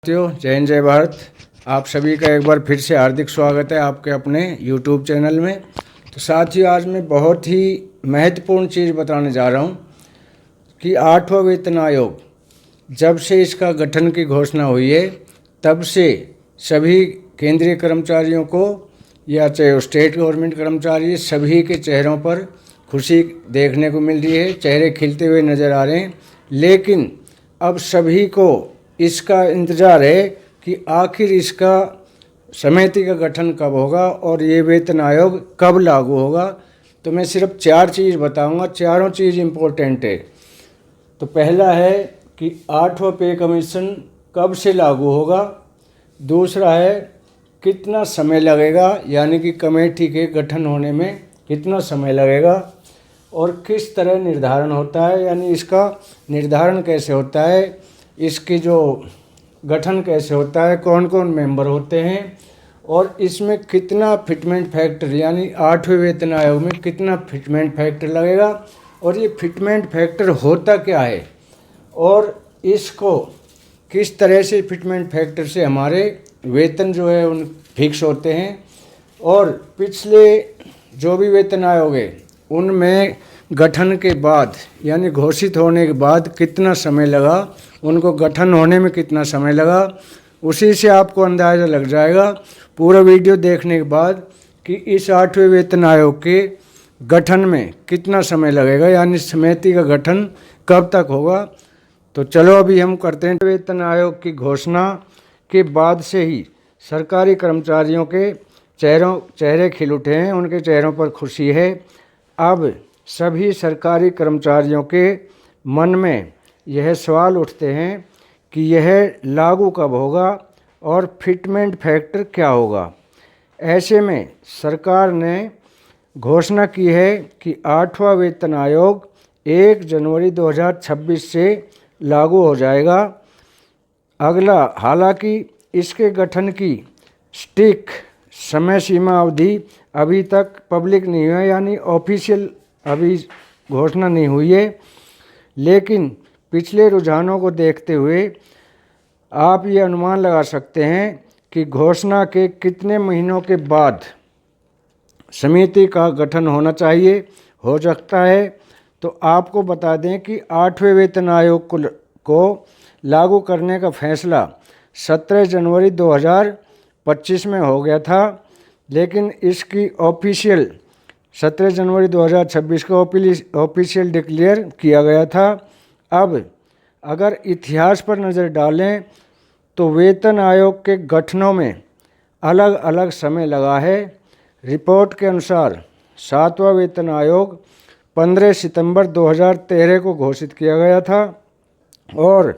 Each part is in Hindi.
साथियों, जय हिंद जय भारत। आप सभी का एक बार फिर से हार्दिक स्वागत है आपके अपने YouTube चैनल में। तो साथियों, आज मैं बहुत ही महत्वपूर्ण चीज़ बताने जा रहा हूं कि 8वां वेतन आयोग जब से इसका गठन की घोषणा हुई है तब से सभी केंद्रीय कर्मचारियों को या चाहे स्टेट गवर्नमेंट कर्मचारी, सभी के चेहरों पर खुशी देखने को मिल रही है, चेहरे खिलते हुए नज़र आ रहे हैं। लेकिन अब सभी को इसका इंतज़ार है कि आखिर इसका समिति का गठन कब होगा और ये वेतन आयोग कब लागू होगा। तो मैं सिर्फ 4 चीज़ बताऊंगा, चारों चीज़ इम्पोर्टेंट है। तो पहला है कि 8वां पे कमीशन कब से लागू होगा। दूसरा है कितना समय लगेगा, यानी कि कमेटी के गठन होने में कितना समय लगेगा और किस तरह निर्धारण होता है, यानी इसका निर्धारण कैसे होता है, इसकी जो गठन कैसे होता है, कौन कौन मेंबर होते हैं और इसमें कितना फिटमेंट फैक्टर, यानी 8वें वेतन आयोग में कितना फिटमेंट फैक्टर लगेगा और ये फिटमेंट फैक्टर होता क्या है और इसको किस तरह से फिटमेंट फैक्टर से हमारे वेतन जो है उन फिक्स होते हैं। और पिछले जो भी वेतन आयोग है उनमें गठन के बाद, यानी घोषित होने के बाद कितना समय लगा, उनको गठन होने में कितना समय लगा, उसी से आपको अंदाज़ा लग जाएगा पूरा वीडियो देखने के बाद कि इस 8वें वेतन आयोग के गठन में कितना समय लगेगा, यानी समिति का गठन कब तक होगा। तो चलो अभी हम करते हैं। वेतन आयोग की घोषणा के बाद से ही सरकारी कर्मचारियों के चेहरे खिल उठे हैं, उनके चेहरों पर खुशी है। अब सभी सरकारी कर्मचारियों के मन में यह सवाल उठते हैं कि यह लागू कब होगा और फिटमेंट फैक्टर क्या होगा। ऐसे में सरकार ने घोषणा की है कि 8वां वेतन आयोग 1 जनवरी 2026 से लागू हो जाएगा। अगला, हालांकि इसके गठन की स्टिक समय सीमा अवधि अभी तक पब्लिक नहीं हुई है, यानी ऑफिशियल अभी घोषणा नहीं हुई है। लेकिन पिछले रुझानों को देखते हुए आप ये अनुमान लगा सकते हैं कि घोषणा के कितने महीनों के बाद समिति का गठन होना चाहिए, हो सकता है। तो आपको बता दें कि 8वें वेतन आयोग को लागू करने का फैसला 17 जनवरी 2025 में हो गया था, लेकिन इसकी ऑफिशियल 17 जनवरी 2026 को ऑफिशियल डिक्लेयर किया गया था। अब अगर इतिहास पर नज़र डालें तो वेतन आयोग के गठनों में अलग अलग समय लगा है। रिपोर्ट के अनुसार 7वां वेतन आयोग 15 सितंबर 2013 को घोषित किया गया था और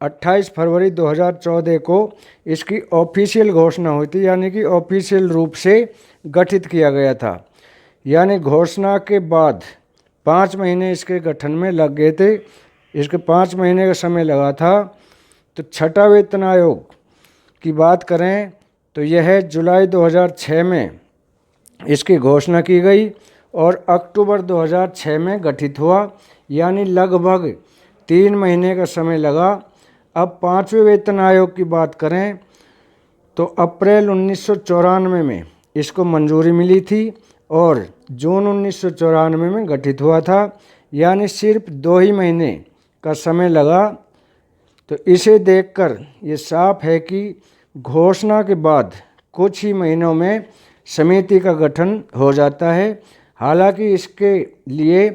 28 फरवरी 2014 को इसकी ऑफिशियल घोषणा हुई थी, यानी कि ऑफिशियल रूप से गठित किया गया था। यानी घोषणा के बाद 5 महीने इसके गठन में लग गए थे, इसके 5 महीने का समय लगा था। तो 6वां वेतन आयोग की बात करें तो यह जुलाई 2006 में इसकी घोषणा की गई और अक्टूबर 2006 में गठित हुआ, यानी लगभग 3 महीने का समय लगा। अब 5वें वेतन आयोग की बात करें तो अप्रैल 1994 में इसको मंजूरी मिली थी और जून 1994 में गठित हुआ था, यानी सिर्फ 2 ही महीने का समय लगा। तो इसे देखकर ये साफ है कि घोषणा के बाद कुछ ही महीनों में समिति का गठन हो जाता है। हालांकि इसके लिए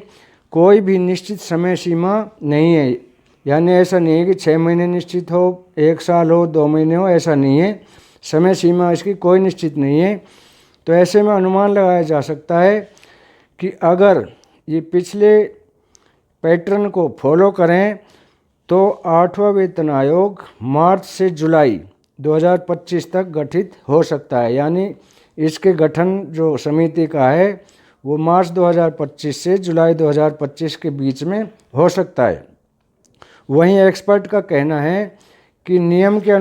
कोई भी निश्चित समय सीमा नहीं है, यानी ऐसा नहीं है कि 6 महीने निश्चित हो, 1 साल हो, 2 महीने हो, ऐसा नहीं है। समय सीमा इसकी कोई निश्चित नहीं है। तो ऐसे में अनुमान लगाया जा सकता है कि अगर ये पिछले पैटर्न को फॉलो करें तो 8वां वेतन आयोग मार्च से जुलाई 2025 तक गठित हो सकता है, यानी इसके गठन जो समिति का है वो मार्च 2025 से जुलाई 2025 के बीच में हो सकता है। वहीं एक्सपर्ट का कहना है कि नियम के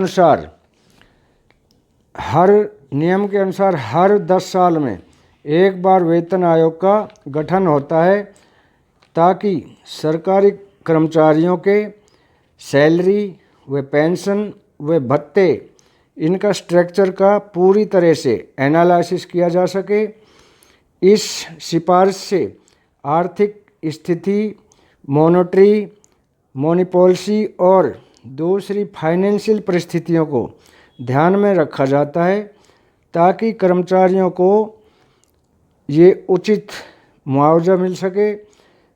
अनुसार हर 10 साल में एक बार वेतन आयोग का गठन होता है, ताकि सरकारी कर्मचारियों के सैलरी व पेंशन व भत्ते इनका स्ट्रक्चर का पूरी तरह से एनालिसिस किया जा सके। इस सिफारिश से आर्थिक स्थिति, मॉनेटरी पॉलिसी और दूसरी फाइनेंशियल परिस्थितियों को ध्यान में रखा जाता है ताकि कर्मचारियों को ये उचित मुआवजा मिल सके,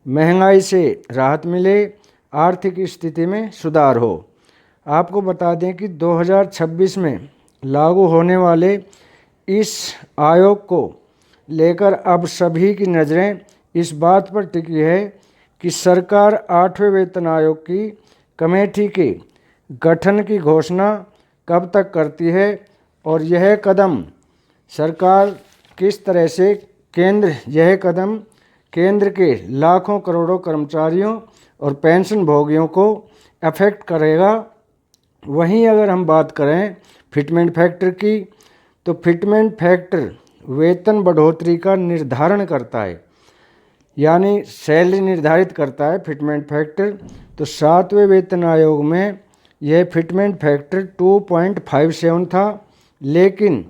महंगाई से राहत मिले, आर्थिक स्थिति में सुधार हो। आपको बता दें कि 2026 में लागू होने वाले इस आयोग को लेकर अब सभी की नज़रें इस बात पर टिकी है कि सरकार 8वें वेतन आयोग की कमेटी के गठन की घोषणा कब तक करती है और यह कदम सरकार किस तरह से केंद्र के लाखों करोड़ों कर्मचारियों और पेंशन भोगियों को अफेक्ट करेगा। वहीं अगर हम बात करें फिटमेंट फैक्टर की, तो फिटमेंट फैक्टर वेतन बढ़ोतरी का निर्धारण करता है, यानी सैलरी निर्धारित करता है फिटमेंट फैक्टर। तो 7वें वेतन आयोग में यह फिटमेंट फैक्टर 2.57 था, लेकिन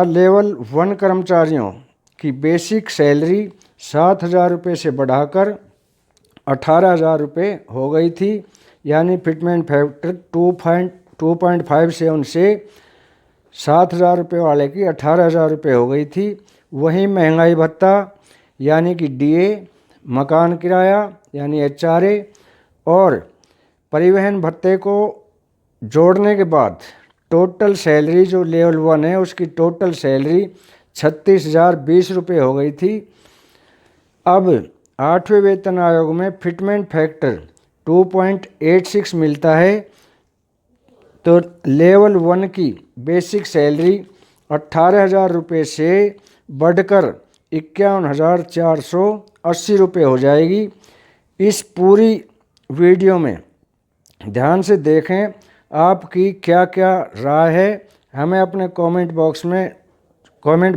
लेवल 1 कर्मचारियों की बेसिक सैलरी 7,000 रुपये से बढ़ाकर 18,000 रुपये हो गई थी, यानी फिटमेंट फैक्टर 2.57 से 7,000 रुपये वाले की 18,000 रुपये हो गई थी। वहीं महंगाई भत्ता यानी कि DA, मकान किराया यानी HRA और परिवहन भत्ते को जोड़ने के बाद टोटल सैलरी जो लेवल 1 है उसकी टोटल सैलरी 36,020 रुपये हो गई थी। अब 8वें वेतन आयोग में फिटमेंट फैक्टर 2.86 मिलता है, तो लेवल 1 की बेसिक सैलरी 18,000 रुपये से बढ़कर 51,480 रुपये हो जाएगी। इस पूरी वीडियो में ध्यान से देखें, आपकी क्या क्या राय है हमें अपने कमेंट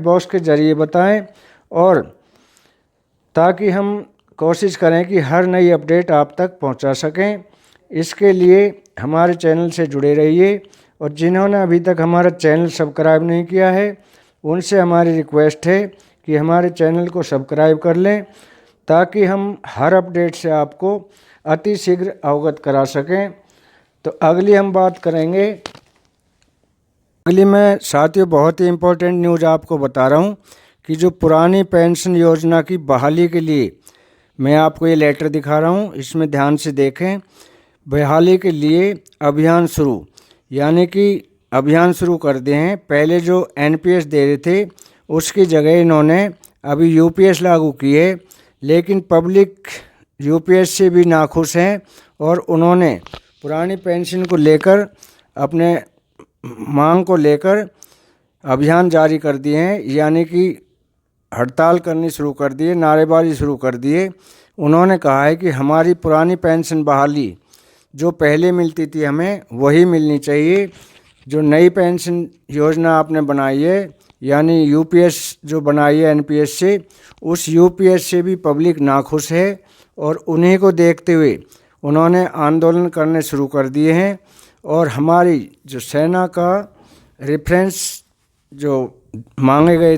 बॉक्स के ज़रिए बताएं, और ताकि हम कोशिश करें कि हर नई अपडेट आप तक पहुंचा सकें। इसके लिए हमारे चैनल से जुड़े रहिए, और जिन्होंने अभी तक हमारा चैनल सब्सक्राइब नहीं किया है उनसे हमारी रिक्वेस्ट है कि हमारे चैनल को सब्सक्राइब कर लें ताकि हम हर अपडेट से आपको अति शीघ्र अवगत करा सकें। तो अगली हम बात करेंगे, अगली मैं साथियों बहुत ही इम्पोर्टेंट न्यूज़ आपको बता रहा हूं कि जो पुरानी पेंशन योजना की बहाली के लिए मैं आपको ये लेटर दिखा रहा हूं, इसमें ध्यान से देखें। बहाली के लिए अभियान शुरू, यानी कि अभियान शुरू कर दिए हैं। पहले जो NPS दे रहे थे उसकी जगह इन्होंने अभी UPS लागू की है, लेकिन पब्लिक UPS से भी नाखुश हैं और उन्होंने पुरानी पेंशन को लेकर अपने मांग को लेकर अभियान जारी कर दिए हैं, यानी कि हड़ताल करनी शुरू कर दिए, नारेबाजी शुरू कर दिए। उन्होंने कहा है कि हमारी पुरानी पेंशन बहाली जो पहले मिलती थी हमें वही मिलनी चाहिए। जो नई पेंशन योजना आपने बनाई है, यानी UPS जो बनाई है NPS से, उस UPS से भी पब्लिक नाखुश है और उन्हीं को देखते हुए उन्होंने आंदोलन करने शुरू कर दिए हैं। और हमारी जो सेना का रेफरेंस जो मांगी गई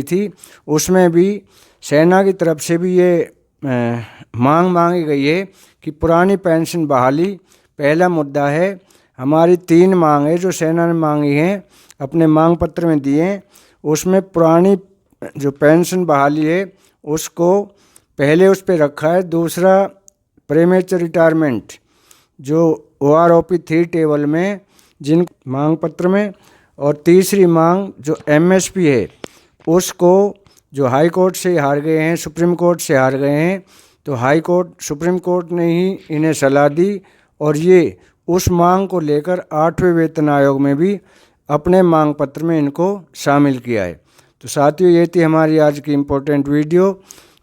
थी उसमें भी सेना की तरफ से भी ये मांग मांगी गई है कि पुरानी पेंशन बहाली पहला मुद्दा है। हमारी 3 मांग है जो सेना ने मांगी हैं, अपने मांग पत्र में दिए हैं। उसमें पुरानी जो पेंशन बहाली है उसको पहले उस पर रखा है। दूसरा प्रीमेच्योर रिटायरमेंट जो OROP 3 टेबल में जिन मांग पत्र में, और तीसरी मांग जो MSP है उसको जो हाई कोर्ट से हार गए हैं, सुप्रीम कोर्ट से हार गए हैं, तो सुप्रीम कोर्ट ने ही इन्हें सलाह दी और ये उस मांग को लेकर 8वें वेतन आयोग में भी अपने मांग पत्र में इनको शामिल किया है। तो साथियों ये थी हमारी आज की इम्पोर्टेंट वीडियो।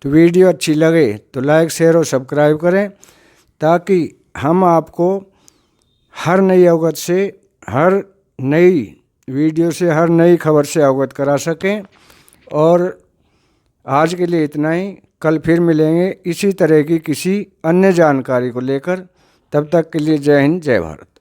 तो वीडियो अच्छी लगे तो लाइक, शेयर और सब्सक्राइब करें ताकि हम आपको हर नई वीडियो से, हर नई खबर से अवगत करा सकें। और आज के लिए इतना ही, कल फिर मिलेंगे इसी तरह की किसी अन्य जानकारी को लेकर। तब तक के लिए जय हिंद, जय भारत।